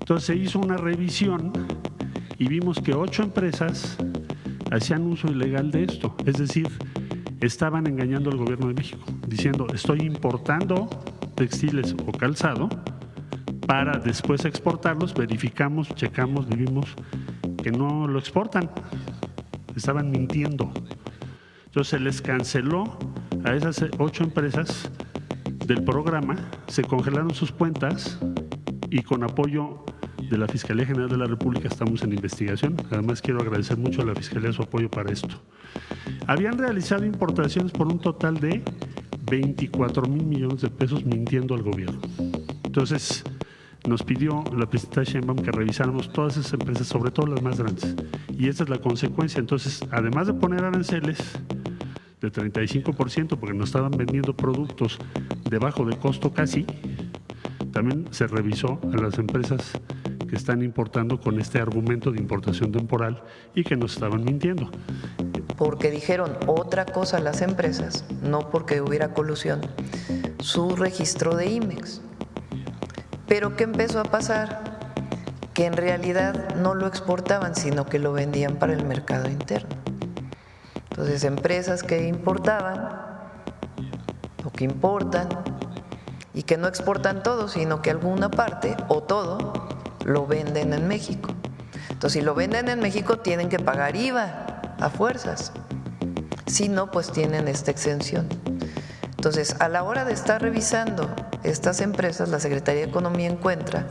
Entonces se hizo una revisión y vimos que 8 empresas hacían uso ilegal de esto, es decir, estaban engañando al gobierno de México, diciendo estoy importando textiles o calzado para después exportarlos, verificamos, checamos, vimos que no lo exportan, estaban mintiendo. Entonces se les canceló a esas 8 empresas del programa, se congelaron sus cuentas y con apoyo de la Fiscalía General de la República estamos en investigación. Además quiero agradecer mucho a la Fiscalía su apoyo para esto. Habían realizado importaciones por un total de 24,000 millones de pesos mintiendo al gobierno. Entonces nos pidió la presidenta Sheinbaum que revisáramos todas esas empresas, sobre todo las más grandes. Y esa es la consecuencia. Entonces, además de poner aranceles de 35%, porque nos estaban vendiendo productos debajo de costo casi, también se revisó a las empresas que están importando con este argumento de importación temporal y que nos estaban mintiendo. Porque dijeron otra cosa las empresas, no porque hubiera colusión, su registro de IMEX. Pero ¿qué empezó a pasar? Que en realidad no lo exportaban, sino que lo vendían para el mercado interno. Entonces, empresas que importaban o que importan y que no exportan todo, sino que alguna parte o todo lo venden en México. Entonces, si lo venden en México, tienen que pagar IVA a fuerzas. Si no, pues tienen esta exención. Entonces, a la hora de estar revisando estas empresas, la Secretaría de Economía encuentra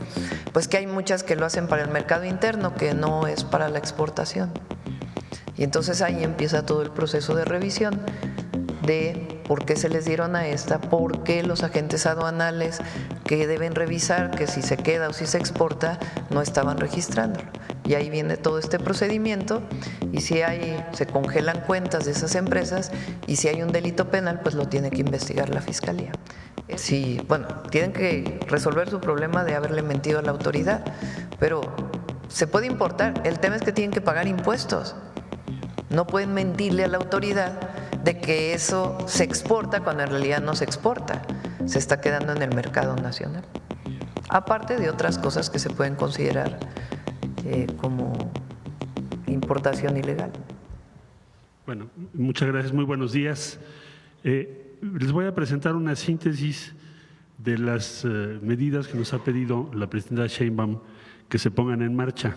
pues que hay muchas que lo hacen para el mercado interno, que no es para la exportación. Y entonces ahí empieza todo el proceso de revisión de por qué se les dieron a esta, por qué los agentes aduanales que deben revisar que si se queda o si se exporta no estaban registrándolo. Y ahí viene todo este procedimiento y si se congelan cuentas de esas empresas y si hay un delito penal, pues lo tiene que investigar la Fiscalía. Sí, bueno, tienen que resolver su problema de haberle mentido a la autoridad, pero se puede importar, el tema es que tienen que pagar impuestos. No pueden mentirle a la autoridad de que eso se exporta cuando en realidad no se exporta, se está quedando en el mercado nacional. Aparte de otras cosas que se pueden considerar como importación ilegal. Bueno, muchas gracias, muy buenos días. Les voy a presentar una síntesis de las medidas que nos ha pedido la presidenta Sheinbaum que se pongan en marcha.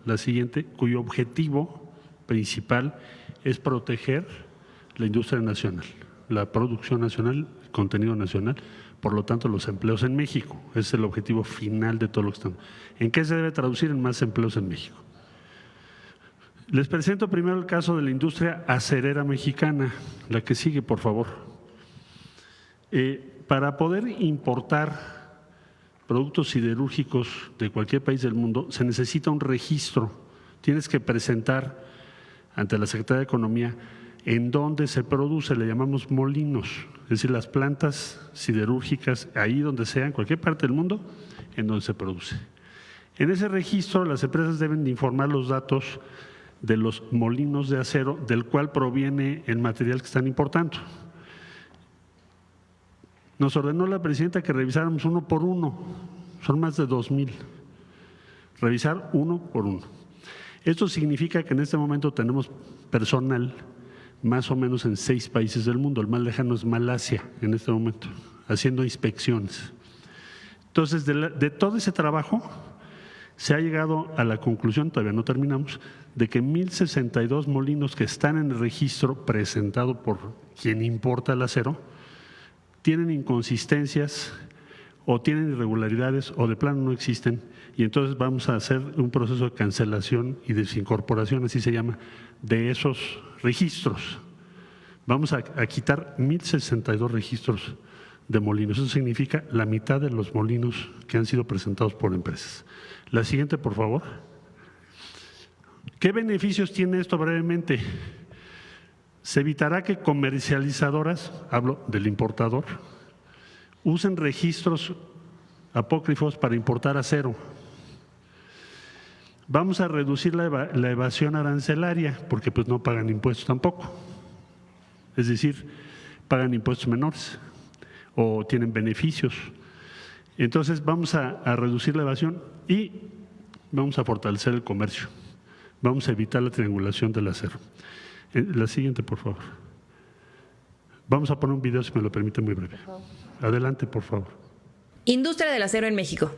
La siguiente, cuyo objetivo principal es proteger la industria nacional, la producción nacional, el contenido nacional, por lo tanto los empleos en México. Ese es el objetivo final de todo lo que estamos. ¿En qué se debe traducir? En más empleos en México. Les presento primero el caso de la industria acerera mexicana, la que sigue, por favor. Para poder importar productos siderúrgicos de cualquier país del mundo se necesita un registro. Tienes que presentar ante la Secretaría de Economía en dónde se produce, le llamamos molinos, es decir, las plantas siderúrgicas, ahí donde sea, en cualquier parte del mundo, en donde se produce. En ese registro las empresas deben de informar los datos de los molinos de acero del cual proviene el material que están importando. Nos ordenó la presidenta que revisáramos uno por uno, son más de 2,000, revisar uno por uno. Esto significa que en este momento tenemos personal más o menos en 6 países del mundo, el más lejano es Malasia en este momento, haciendo inspecciones. Entonces, de todo ese trabajo se ha llegado a la conclusión, todavía no terminamos, de que 1,062 molinos que están en el registro presentado por quien importa el acero tienen inconsistencias o tienen irregularidades o de plano no existen y entonces vamos a hacer un proceso de cancelación y desincorporación, así se llama, de esos registros. Vamos a quitar 1,062 registros de molinos, eso significa la mitad de los molinos que han sido presentados por empresas. La siguiente, por favor. ¿Qué beneficios tiene esto brevemente? Se evitará que comercializadoras, hablo del importador, usen registros apócrifos para importar acero. Vamos a reducir la evasión arancelaria porque pues no pagan impuestos tampoco, es decir, pagan impuestos menores o tienen beneficios. Entonces vamos a reducir la evasión y vamos a fortalecer el comercio. Vamos a evitar la triangulación del acero. La siguiente, por favor. Vamos a poner un video, si me lo permite, muy breve. Adelante, por favor. Industria del acero en México.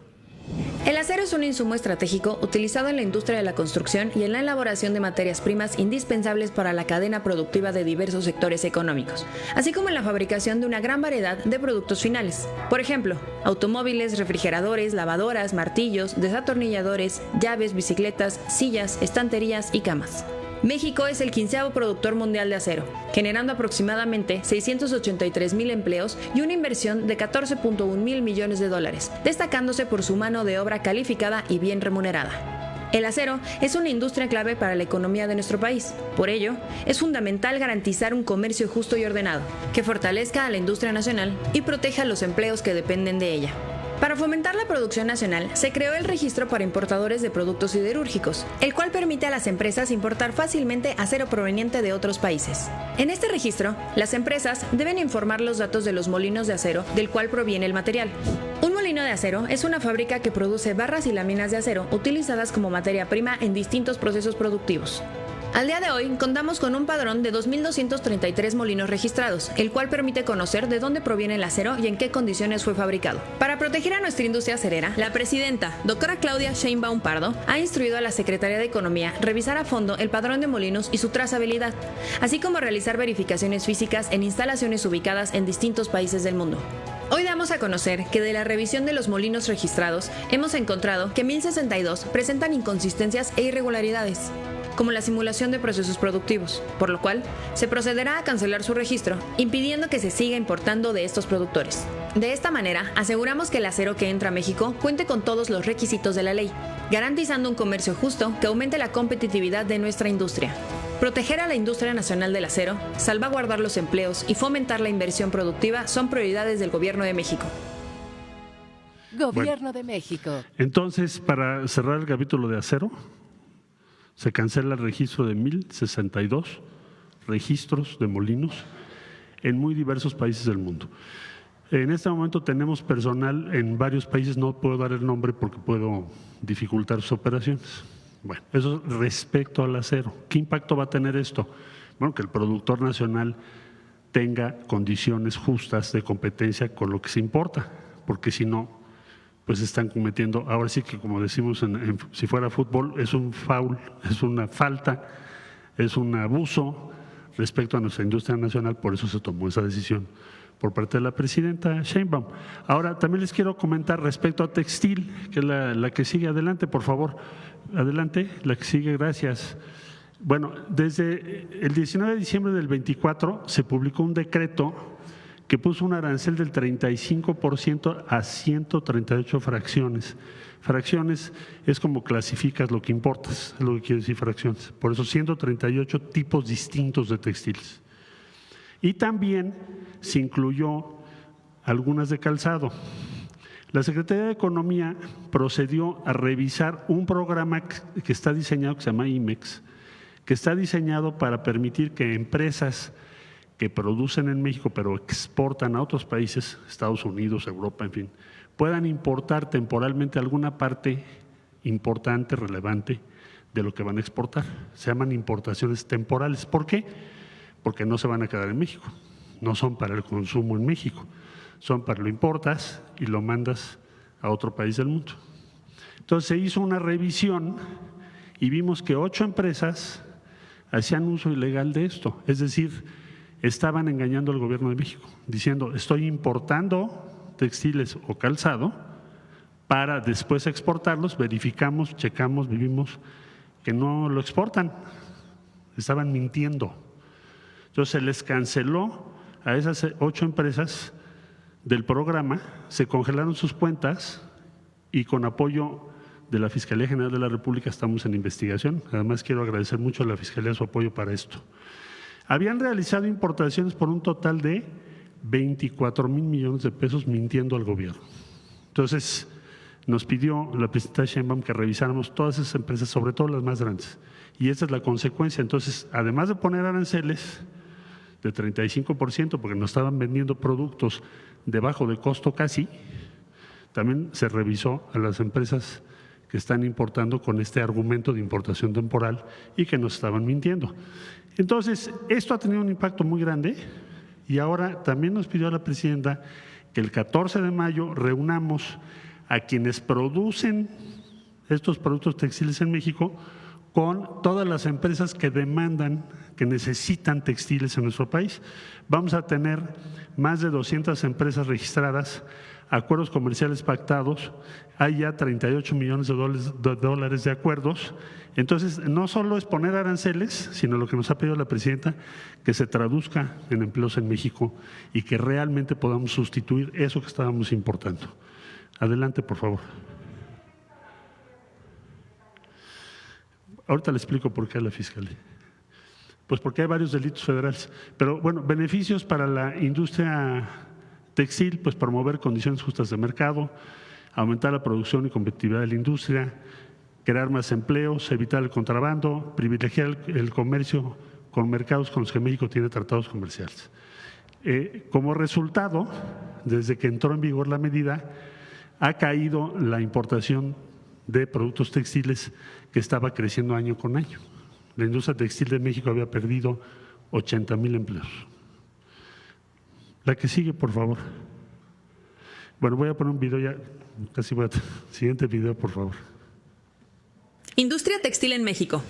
El acero es un insumo estratégico utilizado en la industria de la construcción y en la elaboración de materias primas indispensables para la cadena productiva de diversos sectores económicos, así como en la fabricación de una gran variedad de productos finales. Por ejemplo, automóviles, refrigeradores, lavadoras, martillos, desatornilladores, llaves, bicicletas, sillas, estanterías y camas. México es el 15º productor mundial de acero, generando aproximadamente 683,000 empleos y una inversión de 14.1 mil millones de dólares, destacándose por su mano de obra calificada y bien remunerada. El acero es una industria clave para la economía de nuestro país. Por ello, es fundamental garantizar un comercio justo y ordenado, que fortalezca a la industria nacional y proteja los empleos que dependen de ella. Para fomentar la producción nacional, se creó el Registro para Importadores de Productos Siderúrgicos, el cual permite a las empresas importar fácilmente acero proveniente de otros países. En este registro, las empresas deben informar los datos de los molinos de acero del cual proviene el material. Un molino de acero es una fábrica que produce barras y láminas de acero utilizadas como materia prima en distintos procesos productivos. Al día de hoy, contamos con un padrón de 2.233 molinos registrados, el cual permite conocer de dónde proviene el acero y en qué condiciones fue fabricado. Para proteger a nuestra industria acerera, la presidenta, doctora Claudia Sheinbaum Pardo, ha instruido a la Secretaría de Economía revisar a fondo el padrón de molinos y su trazabilidad, así como realizar verificaciones físicas en instalaciones ubicadas en distintos países del mundo. Hoy damos a conocer que de la revisión de los molinos registrados, hemos encontrado que 1.062 presentan inconsistencias e irregularidades, como la simulación de procesos productivos, por lo cual se procederá a cancelar su registro, impidiendo que se siga importando de estos productores. De esta manera, aseguramos que el acero que entra a México cuente con todos los requisitos de la ley, garantizando un comercio justo que aumente la competitividad de nuestra industria. Proteger a la industria nacional del acero, salvaguardar los empleos y fomentar la inversión productiva son prioridades del Gobierno de México. Gobierno de México. Entonces, para cerrar el capítulo de acero, se cancela el registro de 1.062 registros de molinos en muy diversos países del mundo. En este momento tenemos personal en varios países, no puedo dar el nombre porque puedo dificultar sus operaciones. Bueno, eso respecto al acero. ¿Qué impacto va a tener esto? Bueno, que el productor nacional tenga condiciones justas de competencia con lo que se importa, porque si no, pues están cometiendo, ahora sí que como decimos si fuera fútbol, es un foul, es una falta, es un abuso respecto a nuestra industria nacional, por eso se tomó esa decisión por parte de la presidenta Sheinbaum. Ahora, también les quiero comentar respecto a textil, que es la que sigue. Adelante, por favor. Adelante, la que sigue, gracias. Bueno, desde el 19 de diciembre del 24 se publicó un decreto que puso un arancel del 35% a 138 fracciones. Fracciones es como clasificas lo que importas, es lo que quiere decir fracciones. Por eso 138 tipos distintos de textiles. Y también se incluyó algunas de calzado. La Secretaría de Economía procedió a revisar un programa que está diseñado, que se llama IMEX, que está diseñado para permitir que empresas que producen en México pero exportan a otros países, Estados Unidos, Europa, en fin, puedan importar temporalmente alguna parte importante, relevante de lo que van a exportar. Se llaman importaciones temporales. ¿Por qué? Porque no se van a quedar en México, no son para el consumo en México, son para lo importas y lo mandas a otro país del mundo. Entonces se hizo una revisión y vimos que 8 empresas hacían uso ilegal de esto, es decir, estaban engañando al Gobierno de México, diciendo estoy importando textiles o calzado para después exportarlos, verificamos, checamos, vivimos que no lo exportan, estaban mintiendo. Entonces se les canceló a esas 8 empresas del programa, se congelaron sus cuentas y con apoyo de la Fiscalía General de la República estamos en investigación. Además quiero agradecer mucho a la Fiscalía su apoyo para esto. Habían realizado importaciones por un total de 24,000 millones de pesos mintiendo al gobierno. Entonces nos pidió la presidenta Sheinbaum que revisáramos todas esas empresas, sobre todo las más grandes. Y esa es la consecuencia. Entonces, además de poner aranceles de 35%, porque nos estaban vendiendo productos de bajo de costo casi, También se revisó a las empresas que están importando con este argumento de importación temporal y que nos estaban mintiendo. Entonces, esto ha tenido un impacto muy grande y ahora también nos pidió la presidenta que el 14 de mayo reunamos a quienes producen estos productos textiles en México con todas las empresas que demandan, que necesitan textiles en nuestro país. Vamos a tener más de 200 empresas registradas, acuerdos comerciales pactados, hay ya 38 millones de dólares de acuerdos. Entonces, no solo es poner aranceles, sino lo que nos ha pedido la presidenta, que se traduzca en empleos en México y que realmente podamos sustituir eso que estábamos importando. Adelante, por favor. Ahorita le explico por qué a la Fiscalía. Pues porque hay varios delitos federales. Pero bueno, beneficios para la industria textil, pues promover condiciones justas de mercado, aumentar la producción y competitividad de la industria, crear más empleos, evitar el contrabando, privilegiar el comercio con mercados con los que México tiene tratados comerciales. Como resultado, desde que entró en vigor la medida, ha caído la importación de productos textiles que estaba creciendo año con año. La industria textil de México había perdido 80,000 empleos. La que sigue, por favor. Bueno, voy a poner un video ya, casi voy a… Siguiente video, por favor. Industria textil en México.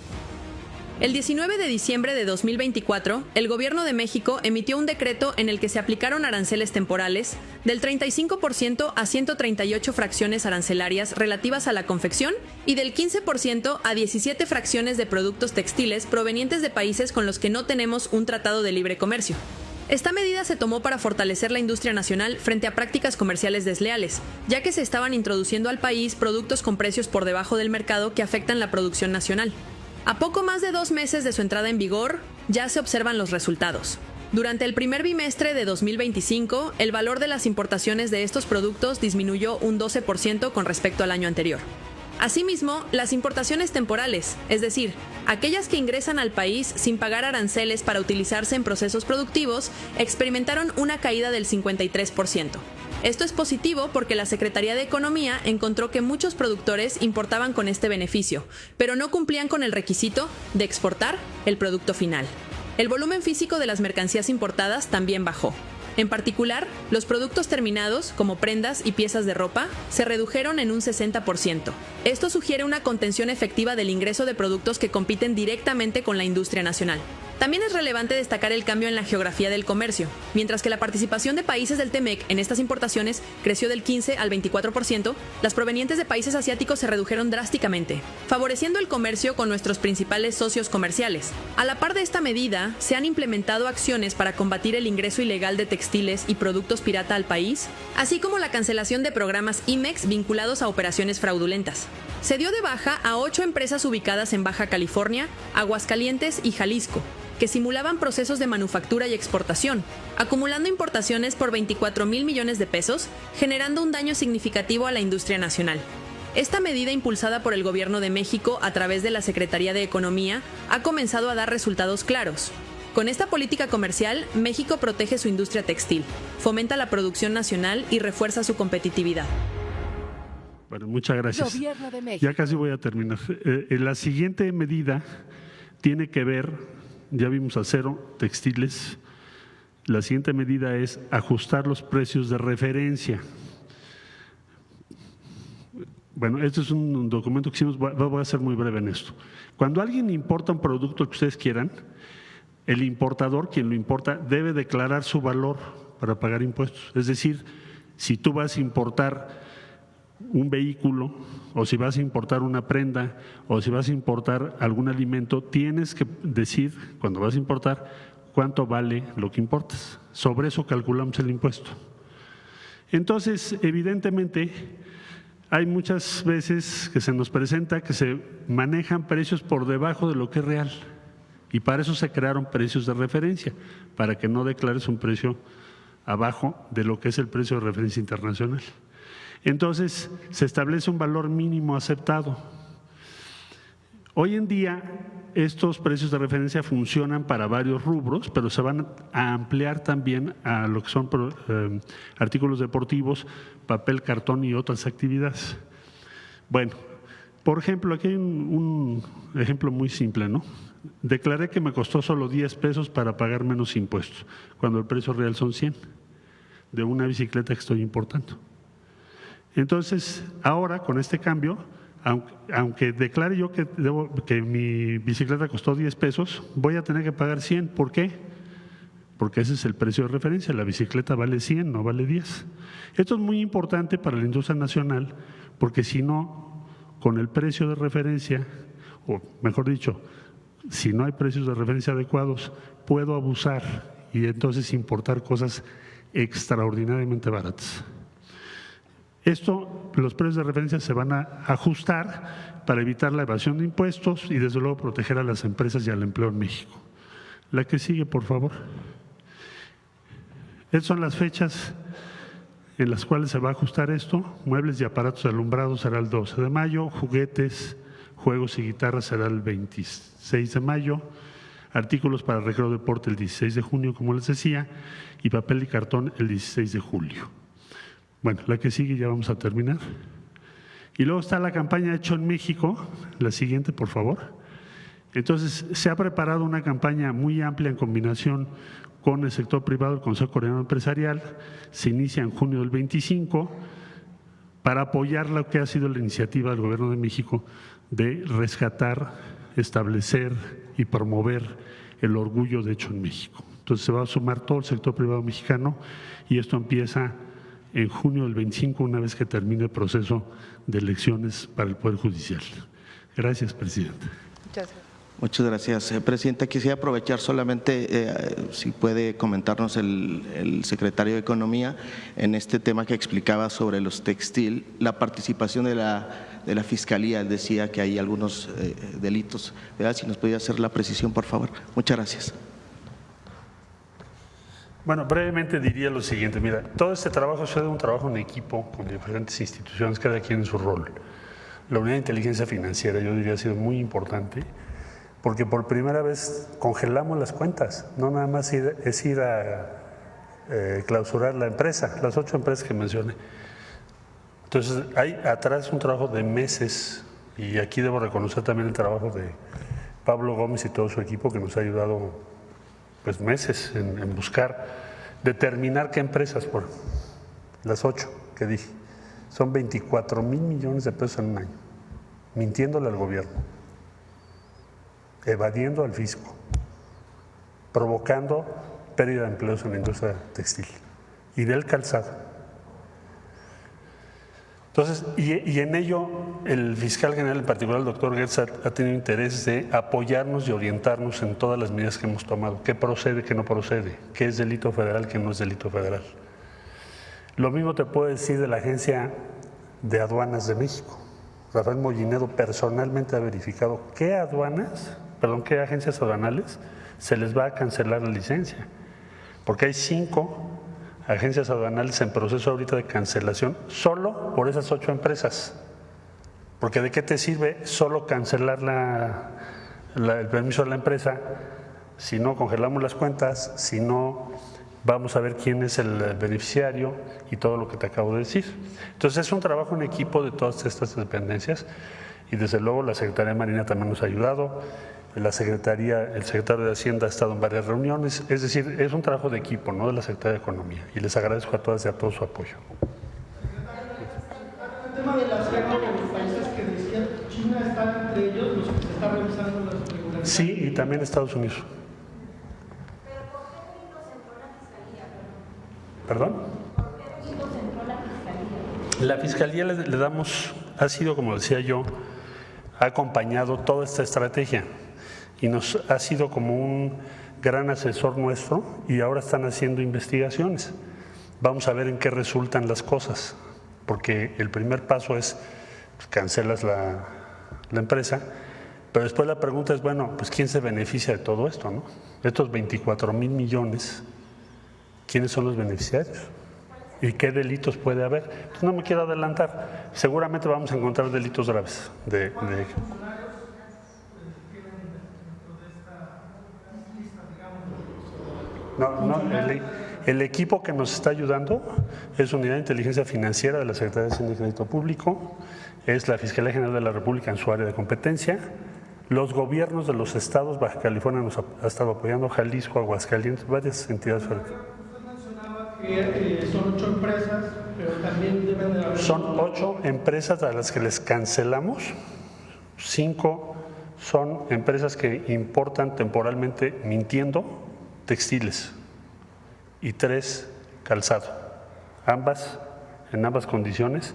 El 19 de diciembre de 2024, el Gobierno de México emitió un decreto en el que se aplicaron aranceles temporales del 35% a 138 fracciones arancelarias relativas a la confección y del 15% a 17 fracciones de productos textiles provenientes de países con los que no tenemos un tratado de libre comercio. Esta medida se tomó para fortalecer la industria nacional frente a prácticas comerciales desleales, ya que se estaban introduciendo al país productos con precios por debajo del mercado que afectan la producción nacional. A poco más de 2 meses de su entrada en vigor, ya se observan los resultados. Durante el primer bimestre de 2025, el valor de las importaciones de estos productos disminuyó un 12% con respecto al año anterior. Asimismo, las importaciones temporales, es decir, aquellas que ingresan al país sin pagar aranceles para utilizarse en procesos productivos, experimentaron una caída del 53%. Esto es positivo porque la Secretaría de Economía encontró que muchos productores importaban con este beneficio, pero no cumplían con el requisito de exportar el producto final. El volumen físico de las mercancías importadas también bajó. En particular, los productos terminados, como prendas y piezas de ropa, se redujeron en un 60%. Esto sugiere una contención efectiva del ingreso de productos que compiten directamente con la industria nacional. También es relevante destacar el cambio en la geografía del comercio. Mientras que la participación de países del TEMEC en estas importaciones creció del 15 al 24%, las provenientes de países asiáticos se redujeron drásticamente, favoreciendo el comercio con nuestros principales socios comerciales. A la par de esta medida, se han implementado acciones para combatir el ingreso ilegal de textiles y productos pirata al país, así como la cancelación de programas IMEX vinculados a operaciones fraudulentas. Se dio de baja a 8 empresas ubicadas en Baja California, Aguascalientes y Jalisco, que simulaban procesos de manufactura y exportación, acumulando importaciones por 24,000 millones de pesos, generando un daño significativo a la industria nacional. Esta medida, impulsada por el Gobierno de México a través de la Secretaría de Economía, ha comenzado a dar resultados claros. Con esta política comercial, México protege su industria textil, fomenta la producción nacional y refuerza su competitividad. Bueno, muchas gracias. Gobierno de México. Ya casi voy a terminar. La siguiente medida tiene que ver… Ya vimos acero, textiles. La siguiente medida es ajustar los precios de referencia. Bueno, este es un documento que hicimos, voy a ser muy breve en esto. Cuando alguien importa un producto que ustedes quieran, el importador, quien lo importa, debe declarar su valor para pagar impuestos. Es decir, si tú vas a importar un vehículo, o si vas a importar una prenda, o si vas a importar algún alimento, tienes que decir, cuando vas a importar, cuánto vale lo que importas. Sobre eso calculamos el impuesto. Entonces, evidentemente, hay muchas veces que se nos presenta que se manejan precios por debajo de lo que es real. Y para eso se crearon precios de referencia, para que no declares un precio abajo de lo que es el precio de referencia internacional. Entonces, se establece un valor mínimo aceptado. Hoy en día estos precios de referencia funcionan para varios rubros, pero se van a ampliar también a lo que son artículos deportivos, papel, cartón y otras actividades. Bueno, por ejemplo, aquí hay un ejemplo muy simple, ¿no? Declaré que me costó solo 10 pesos para pagar menos impuestos, cuando el precio real son 100, de una bicicleta que estoy importando. Entonces, ahora con este cambio, aunque declare yo que mi bicicleta costó 10 pesos, voy a tener que pagar 100. ¿Por qué? Porque ese es el precio de referencia. La bicicleta vale 100, no vale 10. Esto es muy importante para la industria nacional, porque si no, con el precio de referencia, o mejor dicho, si no hay precios de referencia adecuados, puedo abusar y entonces importar cosas extraordinariamente baratas. Los precios de referencia se van a ajustar para evitar la evasión de impuestos y desde luego proteger a las empresas y al empleo en México. La que sigue, por favor. Estas son las fechas en las cuales se va a ajustar esto. Muebles y aparatos de alumbrado será el 12 de mayo, juguetes, juegos y guitarras será el 26 de mayo, artículos para recreo deporte el 16 de junio, como les decía, y papel y cartón el 16 de julio. Bueno, la que sigue ya vamos a terminar. Y luego está la campaña Hecho en México, la siguiente, por favor. Entonces, se ha preparado una campaña muy amplia en combinación con el sector privado, el Consejo Coordinador Empresarial. Se inicia en junio del 25 para apoyar lo que ha sido la iniciativa del Gobierno de México de rescatar, establecer y promover el orgullo de Hecho en México. Entonces, se va a sumar todo el sector privado mexicano y esto empieza en junio del 25, una vez que termine el proceso de elecciones para el Poder Judicial. Gracias, presidenta. Muchas gracias, presidenta. Quisiera aprovechar solamente, si puede comentarnos el secretario de Economía en este tema que explicaba sobre los textil, la participación de la Fiscalía. Decía que hay algunos delitos, ¿verdad? Si nos podía hacer la precisión, por favor. Muchas gracias. Bueno, brevemente diría lo siguiente. Mira, todo este trabajo es un trabajo en equipo con diferentes instituciones, cada quien en su rol. La unidad de inteligencia financiera, yo diría, ha sido muy importante, porque por primera vez congelamos las cuentas, no nada más es ir a clausurar la empresa, las 8 empresas que mencioné. Entonces, hay atrás un trabajo de meses, y aquí debo reconocer también el trabajo de Pablo Gómez y todo su equipo, que nos ha ayudado pues meses en buscar, determinar qué empresas, por las 8 que dije, son 24,000 millones de pesos en un año, mintiéndole al gobierno, evadiendo al fisco, provocando pérdida de empleos en la industria textil y del calzado. Entonces, y en ello el fiscal general, en particular el doctor Gertz, ha tenido interés de apoyarnos y orientarnos en todas las medidas que hemos tomado, qué procede, qué no procede, qué es delito federal, qué no es delito federal. Lo mismo te puedo decir de la Agencia de Aduanas de México. Rafael Mollinedo personalmente ha verificado qué agencias aduanales se les va a cancelar la licencia, porque hay 5 agencias aduanales en proceso ahorita de cancelación solo por esas 8 empresas. Porque ¿de qué te sirve solo cancelar el permiso de la empresa si no congelamos las cuentas, si no vamos a ver quién es el beneficiario y todo lo que te acabo de decir? Entonces es un trabajo en equipo de todas estas dependencias y desde luego la Secretaría de Marina también nos ha ayudado. El secretario de Hacienda ha estado en varias reuniones, es decir, es un trabajo de equipo, no de la Secretaría de Economía, y les agradezco a todas y a todos su apoyo. El tema de las reglas de los países que decían China está entre ellos, los que se están revisando las regularidades. Sí, y también Estados Unidos. ¿Pero por qué delitos entró la Fiscalía? ¿Perdón? ¿Por qué delitos entró la Fiscalía? La Fiscalía le damos, ha sido, como decía yo, ha acompañado toda esta estrategia y nos ha sido como un gran asesor nuestro y ahora están haciendo investigaciones. Vamos a ver en qué resultan las cosas, porque el primer paso es pues, cancelas la empresa, pero después la pregunta es, bueno, pues ¿quién se beneficia de todo esto, no? Estos 24,000 millones, ¿quiénes son los beneficiarios? ¿Y qué delitos puede haber? Pues no me quiero adelantar, seguramente vamos a encontrar delitos graves No, el equipo que nos está ayudando es Unidad de Inteligencia Financiera de la Secretaría de Hacienda y Crédito Público, es la Fiscalía General de la República en su área de competencia, los gobiernos de los estados, Baja California nos ha estado apoyando, Jalisco, Aguascalientes, varias entidades federales. Usted mencionaba que son 8 empresas, pero también deben de haber… Son 8 empresas a las que les cancelamos, 5 son empresas que importan temporalmente, mintiendo, textiles y 3 calzado. En ambas condiciones,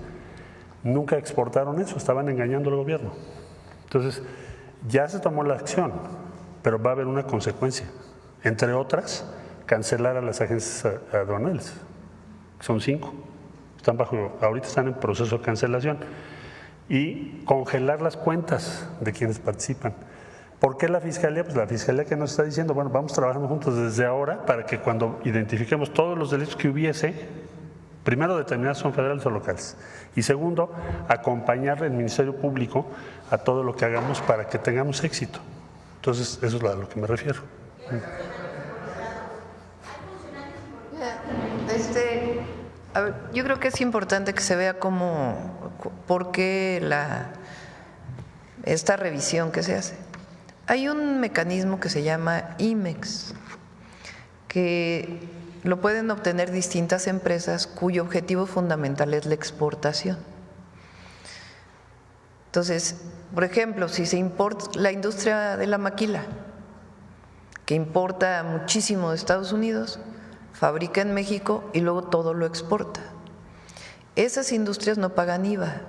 nunca exportaron eso, estaban engañando al gobierno. Entonces, ya se tomó la acción, pero va a haber una consecuencia. Entre otras, cancelar a las agencias aduanales. Son 5. Ahorita están en proceso de cancelación. Y congelar las cuentas de quienes participan. ¿Por qué la Fiscalía? Pues la Fiscalía que nos está diciendo, bueno, vamos trabajando juntos desde ahora para que cuando identifiquemos todos los delitos que hubiese, primero determinar si son federales o locales. Y segundo, acompañar el Ministerio Público a todo lo que hagamos para que tengamos éxito. Entonces, eso es a lo que me refiero. A ver, yo creo que es importante que se vea por qué esta revisión que se hace. Hay un mecanismo que se llama IMEX, que lo pueden obtener distintas empresas cuyo objetivo fundamental es la exportación. Entonces, por ejemplo, si se importa la industria de la maquila, que importa muchísimo de Estados Unidos, fabrica en México y luego todo lo exporta. Esas industrias no pagan IVA,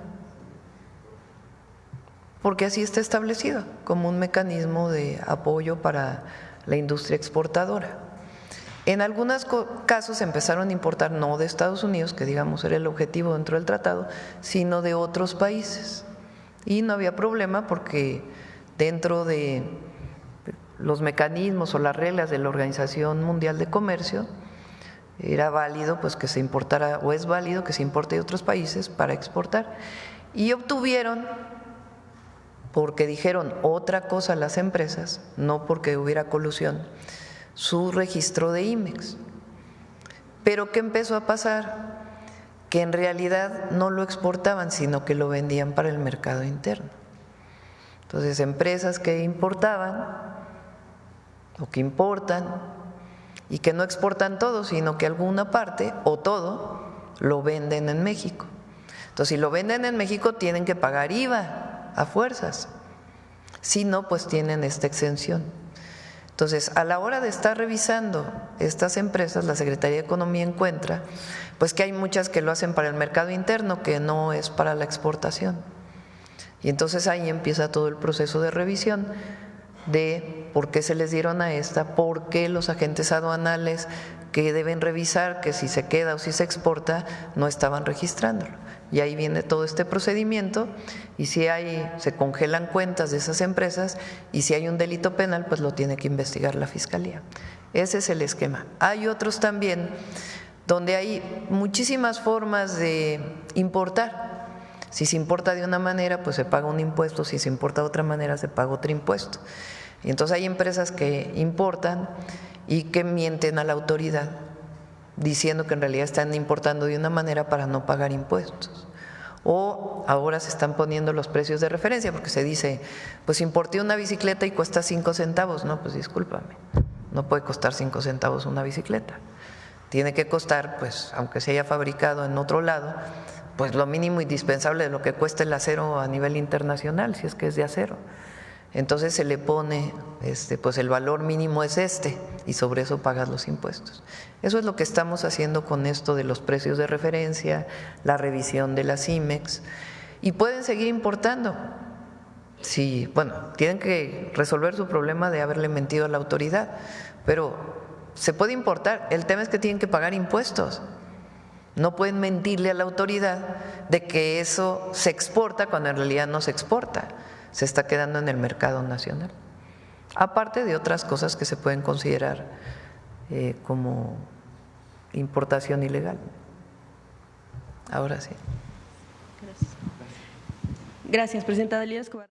porque así está establecido como un mecanismo de apoyo para la industria exportadora. En algunos casos empezaron a importar no de Estados Unidos, que digamos era el objetivo dentro del tratado, sino de otros países. Y no había problema porque dentro de los mecanismos o las reglas de la Organización Mundial de Comercio era válido pues que se importara, o es válido que se importe de otros países para exportar. Y obtuvieron, porque dijeron otra cosa las empresas, no porque hubiera colusión, su registro de IMEX. Pero ¿qué empezó a pasar? Que en realidad no lo exportaban, sino que lo vendían para el mercado interno. Entonces, empresas que importaban o que importan y que no exportan todo, sino que alguna parte o todo lo venden en México. Entonces, si lo venden en México, tienen que pagar IVA a fuerzas. Si no, pues tienen esta exención. Entonces, a la hora de estar revisando estas empresas, la Secretaría de Economía encuentra pues que hay muchas que lo hacen para el mercado interno, que no es para la exportación. Y entonces ahí empieza todo el proceso de revisión de por qué se les dieron a esta, por qué los agentes aduanales que deben revisar que si se queda o si se exporta no estaban registrándolo. Y ahí viene todo este procedimiento y si se congelan cuentas de esas empresas y si hay un delito penal, pues lo tiene que investigar la Fiscalía. Ese es el esquema. Hay otros también donde hay muchísimas formas de importar. Si se importa de una manera, pues se paga un impuesto, si se importa de otra manera, se paga otro impuesto. Y entonces hay empresas que importan y que mienten a la autoridad, diciendo que en realidad están importando de una manera para no pagar impuestos. O ahora se están poniendo los precios de referencia, porque se dice, pues importé una bicicleta y cuesta 5 centavos. No, pues discúlpame, no puede costar 5 centavos una bicicleta. Tiene que costar, pues aunque se haya fabricado en otro lado, pues lo mínimo indispensable de lo que cuesta el acero a nivel internacional, si es que es de acero. Entonces se le pone, pues el valor mínimo es y sobre eso pagas los impuestos. Eso es lo que estamos haciendo con esto de los precios de referencia, la revisión de las IMEX, y pueden seguir importando. Sí, bueno, tienen que resolver su problema de haberle mentido a la autoridad, pero se puede importar, el tema es que tienen que pagar impuestos. No pueden mentirle a la autoridad de que eso se exporta cuando en realidad no se exporta, se está quedando en el mercado nacional. Aparte de otras cosas que se pueden considerar como importación ilegal. Ahora sí. Gracias, presidenta Delía Escobar.